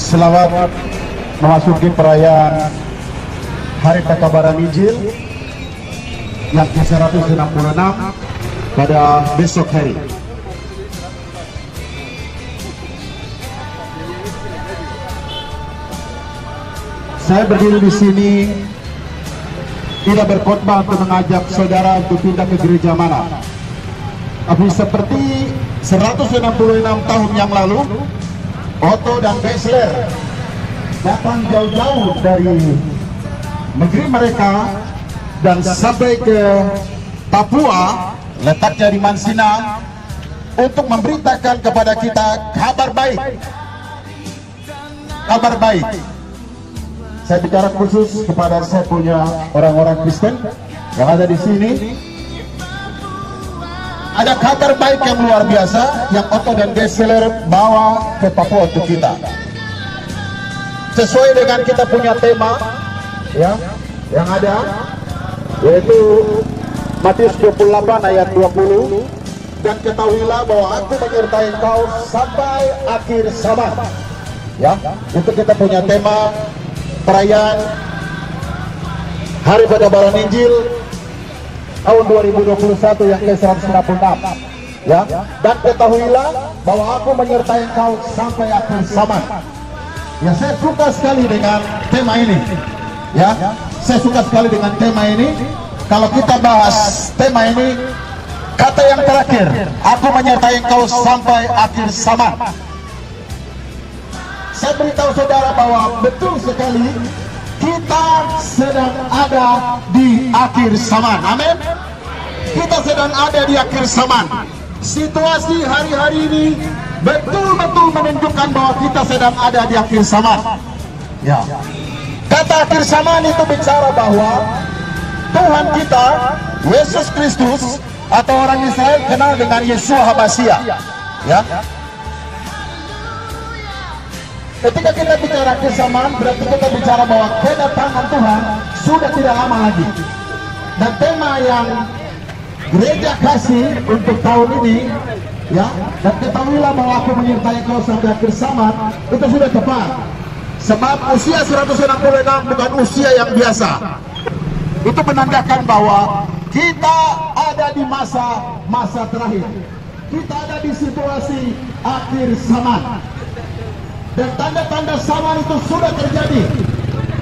Selamat memasuki perayaan Hari Pekabaran Injil yang ke-166 pada besok hari. Saya berdiri di sini tidak berkhotbah untuk mengajak saudara untuk pindah ke gereja mana. Tapi seperti 166 tahun yang lalu, Otto dan Geisler datang jauh-jauh dari negeri mereka dan sampai ke Papua, letaknya di Mansinang, untuk memberitakan kepada kita kabar baik. Kabar baik. Saya bicara khusus kepada saya punya orang-orang Kristen yang ada di sini. Ada kabar baik yang luar biasa yang Otto dan Geisler bawa ke Papua untuk kita. Sesuai dengan kita punya tema ya, yang ada, yaitu Matius 28 ayat 20. Dan ketahuilah bahwa aku menyertai engkau sampai akhir zaman. Ya, itu kita punya tema perayaan Hari Pekabaran Injil tahun 2021 yang ke-166 ya. Dan ketahuilah bahwa aku menyertai engkau sampai akhir zaman. Ya, saya suka sekali dengan tema ini ya. Saya suka sekali dengan tema ini. Kalau kita bahas tema ini, kata yang terakhir, aku menyertai engkau sampai akhir zaman. Saya beritahu saudara bahwa betul sekali kita sedang ada di akhir zaman. Amin. Kita sedang ada di akhir zaman. Situasi hari-hari ini betul-betul menunjukkan bahwa kita sedang ada di akhir zaman. Ya. Kata akhir zaman itu bicara bahwa Tuhan kita, Yesus Kristus, atau orang Israel kenal dengan Yeshua Habasyah. Ya. Ketika kita bicara akhir zaman, berarti kita bicara bahwa kedatangan Tuhan sudah tidak lama lagi. Dan tema yang gereja kasih untuk tahun ini, ya, dan ketahuilah bahwa aku menyertai kau sampai akhir zaman, itu sudah tepat. Sebab usia 166 bukan usia yang biasa. Itu menandakan bahwa kita ada di masa terakhir. Kita ada di situasi akhir zaman. Dan tanda-tanda zaman itu sudah terjadi,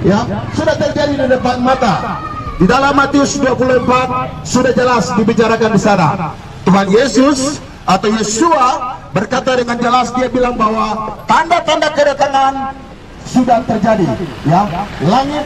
ya, sudah terjadi di depan mata. Di dalam Matius 24 sudah jelas dibicarakan di sana. Tuhan Yesus atau Yeshua berkata dengan jelas, dia bilang bahwa tanda-tanda kedatangan sudah terjadi. Ya, langit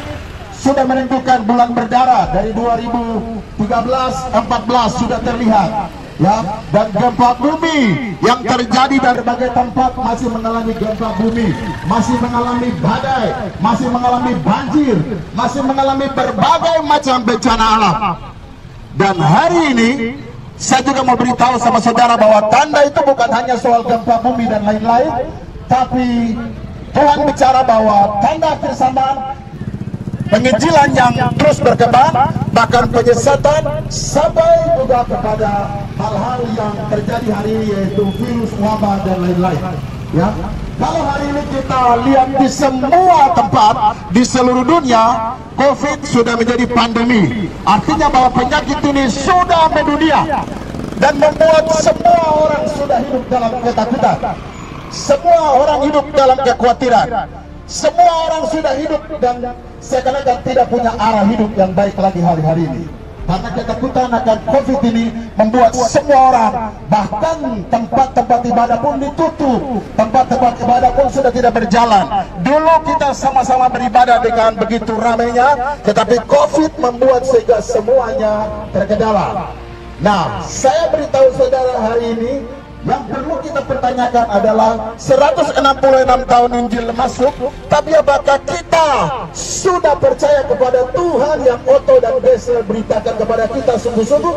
sudah menentukan bulan berdarah dari 2013-14 sudah terlihat. Ya, dan gempa bumi yang terjadi dari berbagai tempat masih mengalami gempa bumi, masih mengalami badai, masih mengalami banjir, masih mengalami berbagai macam bencana alam. Dan hari ini saya juga mau beritahu sama saudara bahwa tanda itu bukan hanya soal gempa bumi dan lain-lain, tapi Tuhan bicara bahwa tanda akhir zaman, penginjilan yang terus berkembang, bahkan penyesatan, sampai juga kepada hal-hal yang terjadi hari ini, yaitu virus, wabah, dan lain-lain. Ya, kalau hari ini kita lihat di semua tempat di seluruh dunia, COVID sudah menjadi pandemi. Artinya bahwa penyakit ini sudah mendunia dan membuat semua orang sudah hidup dalam ketakutan. Semua orang hidup dalam kekhawatiran. Semua orang sudah hidup dan seakan-akan tidak punya arah hidup yang baik lagi hari-hari ini. Karena ketakutan akan COVID ini membuat semua orang, bahkan tempat-tempat ibadah pun ditutup. Tempat-tempat ibadah pun sudah tidak berjalan. Dulu kita sama-sama beribadah dengan begitu ramainya, tetapi COVID membuat sehingga semuanya terkendala. Nah, saya beritahu saudara hari ini, yang perlu kita pertanyakan adalah 166 tahun Injil masuk, tapi apakah kita sudah percaya kepada Tuhan yang Otto dan Geisler beritakan kepada kita sungguh-sungguh?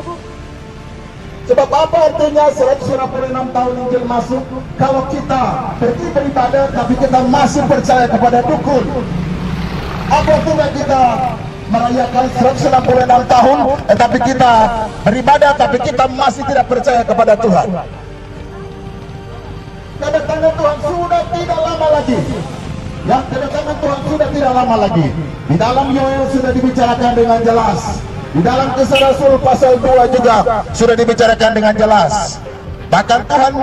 Sebab apa artinya 166 tahun Injil masuk kalau kita pergi beribadah tapi kita masih percaya kepada dukun? Apa artinya kita merayakan 166 tahun tetapi kita beribadah tapi kita masih tidak percaya kepada Tuhan? Tanda-tanda Tuhan sudah tidak lama lagi. tidak lama lagi. Di dalam Yoel sudah dibicarakan dengan jelas. Di dalam Kisah Rasul pasal 2 juga sudah dibicarakan dengan jelas. Bahkan Tuhan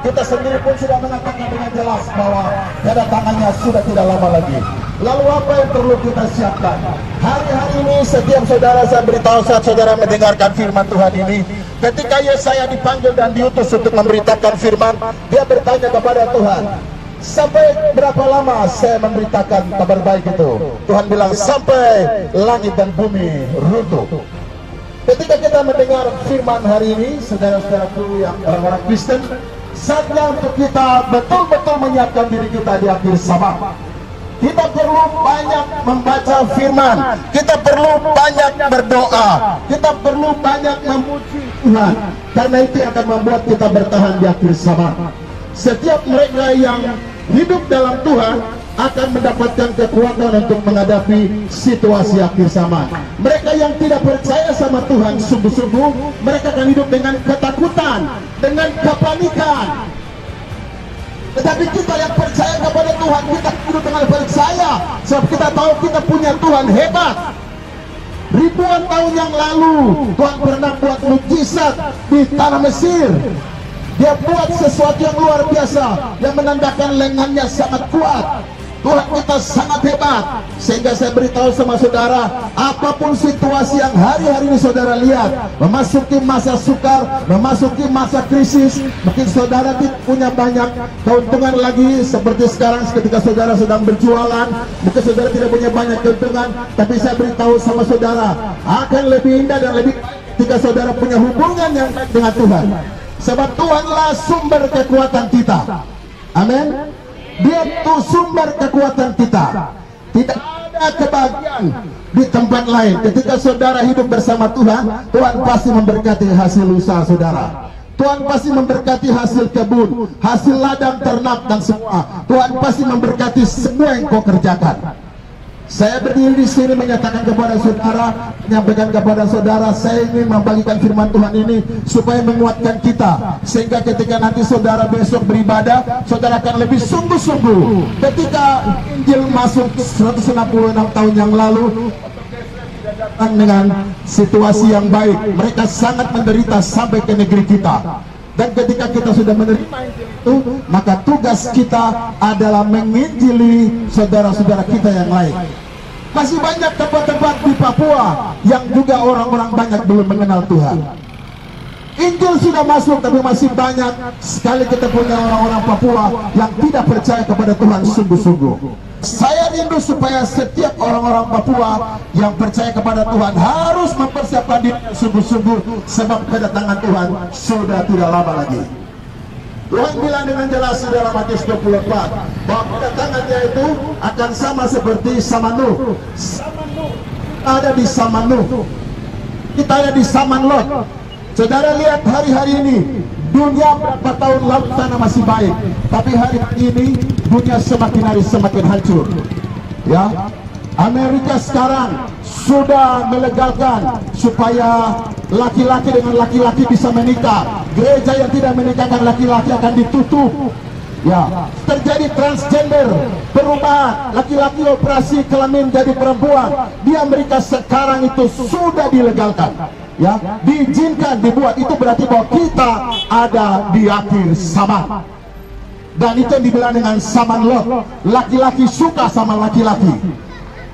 kita sendiri pun sudah mengatakan dengan jelas bahwa kedatangannya sudah tidak lama lagi. Lalu apa yang perlu kita siapkan? Hari-hari ini setiap saudara, saya beritahu saat saudara mendengarkan firman Tuhan ini, ketika Yesaya dipanggil dan diutus untuk memberitakan firman, dia bertanya kepada Tuhan, sampai berapa lama saya memberitakan kabar baik itu? Tuhan bilang, sampai langit dan bumi runtuh. Ketika kita mendengar firman hari ini, saudara-saudaraku yang orang-orang Kristen, saatnya untuk kita betul-betul menyiapkan diri kita di akhir zaman. Kita perlu banyak membaca firman, kita perlu banyak berdoa, kita perlu banyak memuji Tuhan, karena itu akan membuat kita bertahan di akhir zaman. Setiap mereka yang hidup dalam Tuhan akan mendapatkan kekuatan untuk menghadapi situasi akhir zaman. Mereka yang tidak percaya sama Tuhan sungguh-sungguh, mereka akan hidup dengan ketakutan, dengan kepanikan. Tetapi kita yang percaya kepada Tuhan, kita hidup dengan percaya, sebab kita tahu kita punya Tuhan hebat. Ribuan tahun yang lalu Tuhan pernah buat mukjizat di tanah Mesir. Dia buat sesuatu yang luar biasa yang menandakan lengannya sangat kuat. Tuhan kita sangat hebat, sehingga saya beritahu sama saudara, apapun situasi yang hari-hari ini saudara lihat, memasuki masa sukar, memasuki masa krisis, mungkin saudara tidak punya banyak keuntungan lagi seperti sekarang ketika saudara sedang berjualan, mungkin saudara tidak punya banyak keuntungan, tapi saya beritahu sama saudara, akan lebih indah dan lebih ketika saudara punya hubungan yang baik dengan Tuhan, sebab Tuhanlah sumber kekuatan kita. Amin. Dia itu sumber kekuatan kita. Tidak ada kebahagiaan di tempat lain. Ketika saudara hidup bersama Tuhan, Tuhan pasti memberkati hasil usaha saudara. Tuhan pasti memberkati hasil kebun, hasil ladang ternak dan semua. Tuhan pasti memberkati semua yang kau kerjakan. Saya berdiri di sini menyatakan kepada saudara, menyampaikan kepada saudara, saya ingin membagikan firman Tuhan ini supaya menguatkan kita, sehingga ketika nanti saudara besok beribadah, saudara akan lebih sungguh-sungguh. Ketika Injil masuk 166 tahun yang lalu, datang dengan situasi yang baik, mereka sangat menderita sampai ke negeri kita. Dan ketika kita sudah menerima Injil itu, maka tugas kita adalah menginjili saudara-saudara kita yang lain. Masih banyak tempat-tempat di Papua yang juga orang-orang banyak belum mengenal Tuhan. Injil sudah masuk, tapi masih banyak sekali kita punya orang-orang Papua yang tidak percaya kepada Tuhan sungguh-sungguh. Saya rindu supaya setiap orang-orang Papua yang percaya kepada Tuhan harus mempersiapkan diri sungguh-sungguh, sebab kedatangan Tuhan sudah tidak lama lagi. Tuhan bilang dengan jelas di dalam Matius 24 bahwa kedatangannya itu akan sama seperti zaman Nuh. Ada di zaman Nuh, kita ada di zaman Lot. Saudara lihat hari-hari ini, dunia berapa tahun lalu sana masih baik, tapi hari-hari ini dunia semakin hari semakin hancur. Ya, Amerika sekarang sudah melegalkan supaya laki-laki dengan laki-laki bisa menikah. Gereja yang tidak menikahkan laki-laki akan ditutup. Ya, terjadi transgender, perubahan, laki-laki operasi kelamin jadi perempuan di Amerika sekarang itu sudah dilegalkan. Ya, diizinkan dibuat. Itu berarti bahwa kita ada di akhir zaman. Dan itu yang dibilang dengan zaman Lot. Laki-laki suka sama laki-laki.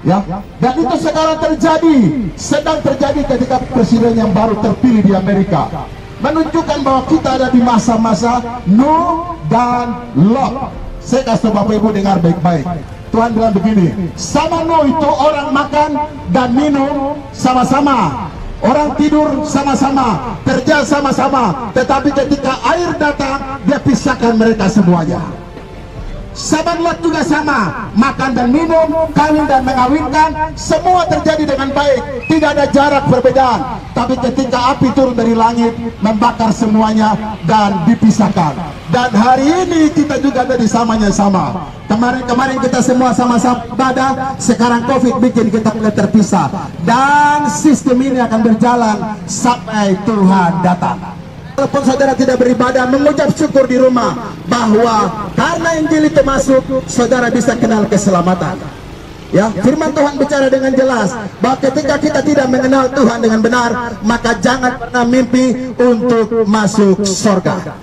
Ya, dan itu sekarang terjadi, sedang terjadi ketika presiden yang baru terpilih di Amerika, menunjukkan bahwa kita ada di masa-masa Nuh dan Lot. Saya kasih Bapak Ibu dengar baik-baik. Tuhan bilang begini, sama Nuh itu orang makan dan minum sama-sama, orang tidur sama-sama, kerja sama-sama, tetapi ketika air datang, dia pisahkan mereka semuanya. Sahabat Lot juga sama, makan dan minum, kawin dan mengawinkan, semua terjadi dengan baik, tidak ada jarak perbedaan. Tapi ketika api turun dari langit, membakar semuanya dan dipisahkan. Dan hari ini kita juga ada di samanya sama. Kemarin kita semua sama-sama ibadah, sekarang COVID bikin kita mulai terpisah. Dan sistem ini akan berjalan sampai Tuhan datang. Walaupun saudara tidak beribadah, mengucap syukur di rumah bahwa karena Injil itu masuk, saudara bisa kenal keselamatan. Ya, firman Tuhan bicara dengan jelas bahwa ketika kita tidak mengenal Tuhan dengan benar, maka jangan pernah mimpi untuk masuk surga.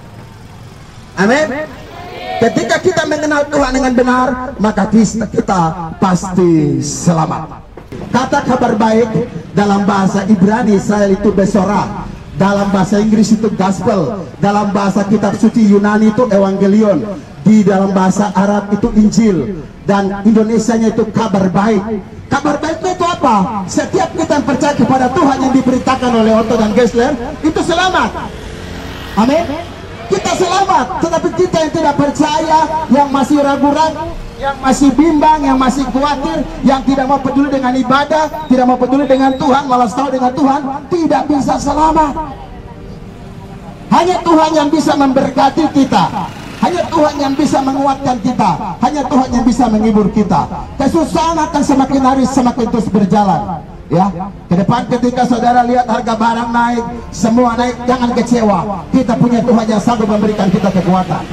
Amin. Ketika kita mengenal Tuhan dengan benar, maka kita pasti selamat. Kata kabar baik dalam bahasa Ibrani Israel itu besorah, dalam bahasa Inggris itu gospel, dalam bahasa kitab suci Yunani itu evangelion, di dalam bahasa Arab itu Injil, dan Indonesianya itu kabar baik. Kabar baik itu apa? Setiap kita yang percaya kepada Tuhan yang diberitakan oleh Otto dan Gessler itu selamat. Amin. Kita selamat. Tetapi kita yang tidak percaya, yang masih ragu-ragu, yang masih bimbang, yang masih khawatir, yang tidak mau peduli dengan ibadah, tidak mau peduli dengan Tuhan, malas tahu dengan Tuhan, tidak bisa selamat. Hanya Tuhan yang bisa memberkati kita, hanya Tuhan yang bisa menguatkan kita, hanya Tuhan yang bisa menghibur kita. Kesusahan akan semakin hari semakin terus berjalan. Ya, ke depan ketika saudara lihat harga barang naik, semua naik, jangan kecewa. Kita punya Tuhan yang sanggup memberikan kita kekuatan.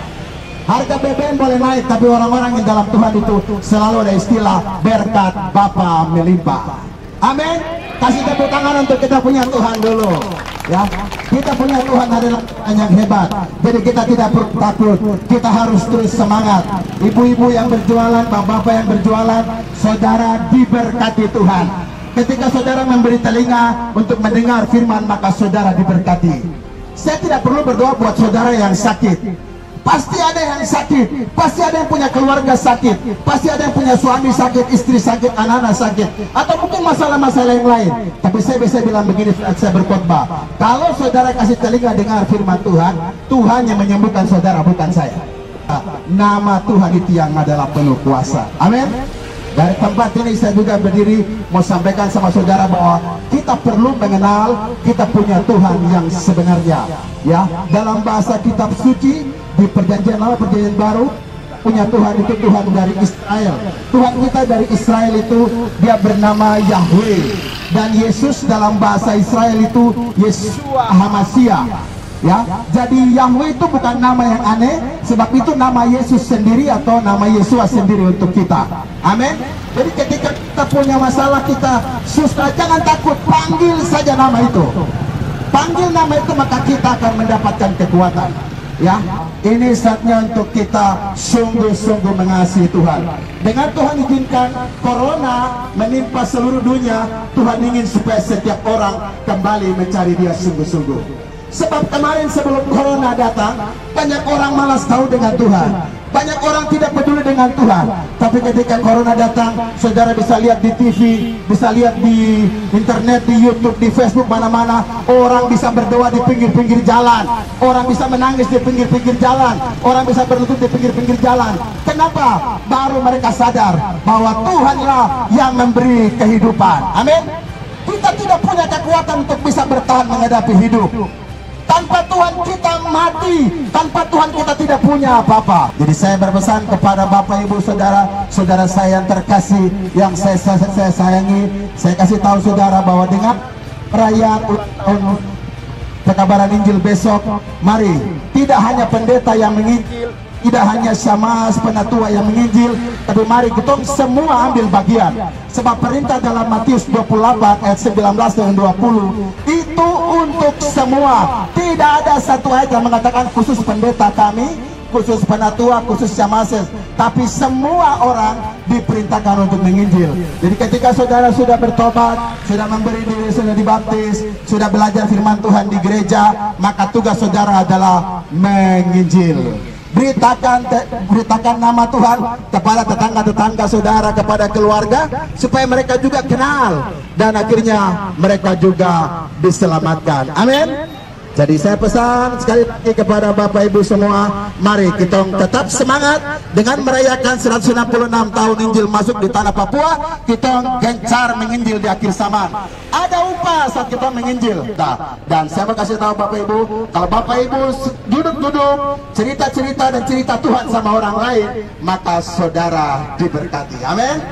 Harga BBM boleh naik, tapi orang-orang yang dalam Tuhan itu selalu ada istilah berkat Bapa melimpah. Amin. Kasih tepuk tangan untuk kita punya Tuhan dulu. Ya, kita punya Tuhan adalah Tuhan yang hebat. Jadi kita tidak perlu takut, kita harus terus semangat. Ibu-ibu yang berjualan, bapak-bapak yang berjualan, saudara diberkati Tuhan. Ketika saudara memberi telinga untuk mendengar firman, maka saudara diberkati. Saya tidak perlu berdoa buat saudara yang sakit. Pasti ada yang sakit, pasti ada yang punya keluarga sakit, pasti ada yang punya suami sakit, istri sakit, anak-anak sakit, atau mungkin masalah-masalah yang lain. Tapi saya bisa bilang begini saat saya berkhotbah, kalau saudara kasih telinga dengar firman Tuhan, Tuhan yang menyembuhkan saudara, bukan saya. Nama Tuhan itu yang adalah penuh kuasa. Amin. Dari tempat ini saya juga berdiri mau sampaikan sama saudara bahwa kita perlu mengenal kita punya Tuhan yang sebenarnya. Ya, dalam bahasa kitab suci di perjanjian lama perjanjian baru, punya Tuhan itu Tuhan dari Israel. Tuhan kita dari Israel itu dia bernama Yahweh, dan Yesus dalam bahasa Israel itu Yeshua HaMashiach. Ya, jadi Yahweh itu bukan nama yang aneh, sebab itu nama Yesus sendiri atau nama Yeshua sendiri untuk kita. Amin. Jadi ketika kita punya masalah, kita susah, jangan takut, panggil saja nama itu. Panggil nama itu, maka kita akan mendapatkan kekuatan. Ya, ini saatnya untuk kita sungguh-sungguh mengasihi Tuhan. Dengan Tuhan izinkan corona menimpa seluruh dunia, Tuhan ingin supaya setiap orang kembali mencari Dia sungguh-sungguh. Sebab kemarin sebelum corona datang, banyak orang malas tahu dengan Tuhan, banyak orang tidak peduli dengan Tuhan. Tapi ketika corona datang, saudara bisa lihat di TV, bisa lihat di internet, di YouTube, di Facebook, mana-mana orang bisa berdoa di pinggir-pinggir jalan, orang bisa menangis di pinggir-pinggir jalan, orang bisa berlutut di pinggir-pinggir jalan. Kenapa? Baru mereka sadar bahwa Tuhanlah yang memberi kehidupan. Amin. Kita tidak punya kekuatan untuk bisa bertahan menghadapi hidup. Tanpa Tuhan kita mati, tanpa Tuhan kita tidak punya apa-apa. Jadi saya berpesan kepada Bapak Ibu Saudara, saudara saya yang terkasih, yang saya sayangi, saya kasih tahu saudara bahwa dengan perayaan ulang tahun pekabaran Injil besok, mari tidak hanya pendeta yang menginjil, tidak hanya syamah penatua yang menginjil, tapi mari kita semua ambil bagian. Sebab perintah dalam Matius 28 ayat 19 dan 20 itu untuk semua. Tidak ada satu ayat yang mengatakan khusus pendeta kami, khusus penatua, khusus syamases, tapi semua orang diperintahkan untuk menginjil. Jadi ketika saudara sudah bertobat, sudah memberi diri, sudah dibaptis, sudah belajar firman Tuhan di gereja, maka tugas saudara adalah menginjil. Beritakan nama Tuhan kepada tetangga-tetangga saudara, kepada keluarga, supaya mereka juga kenal dan akhirnya mereka juga diselamatkan. Amin. Jadi saya pesan sekali lagi kepada Bapak Ibu semua, mari kita tetap semangat dengan merayakan 166 tahun Injil masuk di tanah Papua. Kita gencar menginjil di akhir zaman. Ada upah saat kita menginjil. Dan saya mau kasih tahu Bapak Ibu, kalau Bapak Ibu duduk-duduk cerita-cerita dan cerita Tuhan sama orang lain, maka saudara diberkati. Amin.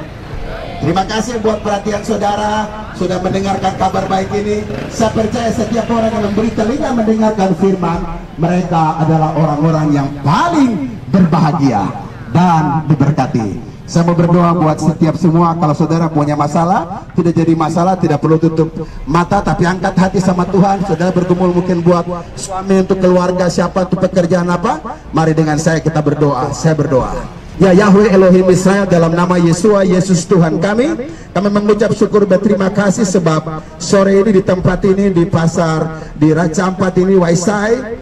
Terima kasih buat perhatian saudara, sudah mendengarkan kabar baik ini. Saya percaya setiap orang yang memberi telinga mendengarkan firman, mereka adalah orang-orang yang paling berbahagia. dan diberkati. Saya mau berdoa buat setiap semua. Kalau saudara punya masalah, tidak jadi masalah, tidak perlu tutup mata, tapi angkat hati sama Tuhan. Saudara bergumul mungkin buat suami, untuk keluarga, siapa, untuk pekerjaan apa. Mari dengan saya kita berdoa. Saya berdoa. Ya Yahweh Elohim Israel, dalam nama Yesua, Yesus Tuhan kami mengucap syukur berterima kasih sebab sore ini di tempat ini, di pasar di Raja Ampat ini, Waisai,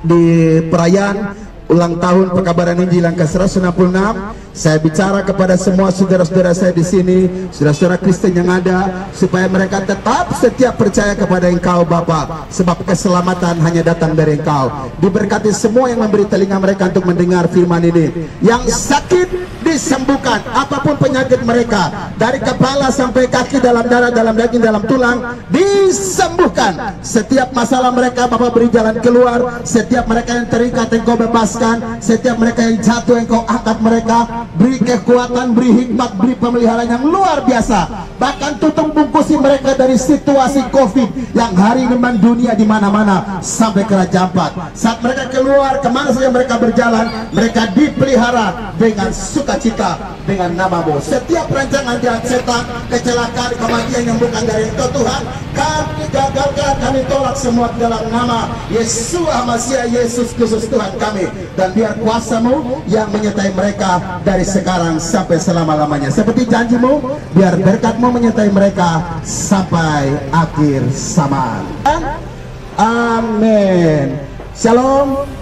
di perayaan ulang tahun Pekabaran Injil yang ke-166, saya bicara kepada semua saudara-saudara saya di sini, saudara-saudara Kristen yang ada, supaya mereka tetap setia percaya kepada Engkau Bapa, sebab keselamatan hanya datang dari Engkau. Diberkati semua yang memberi telinga mereka untuk mendengar firman ini. Yang sakit disembuhkan, apapun penyakit mereka, dari kepala sampai kaki, dalam darah, dalam daging, dalam tulang, disembuhkan. Setiap masalah mereka Bapa beri jalan keluar. Setiap mereka yang terikat Engkau bebaskan. Setiap mereka yang jatuh Engkau angkat mereka. Beri kekuatan, beri hikmat, beri pemeliharaan yang luar biasa. Bahkan tutup bungkusi mereka dari situasi COVID yang hari ini mendunia di mana-mana sampai ke Raja Ampat. Saat mereka keluar, kemana saja mereka berjalan, mereka dipelihara dengan sukacita dengan nama-Mu. Setiap rancangan jahat setan, kecelakaan, kematian yang bukan dari Engkau Tuhan, kami gagalkan, kami tolak semua dalam nama Yesua Masiah, Yesus Kristus Tuhan kami. Dan biar kuasa-Mu yang menyertai mereka dari sekarang sampai selama-lamanya. Seperti janji-Mu, biar berkat-Mu menyertai mereka sampai akhir zaman. Amin. Shalom.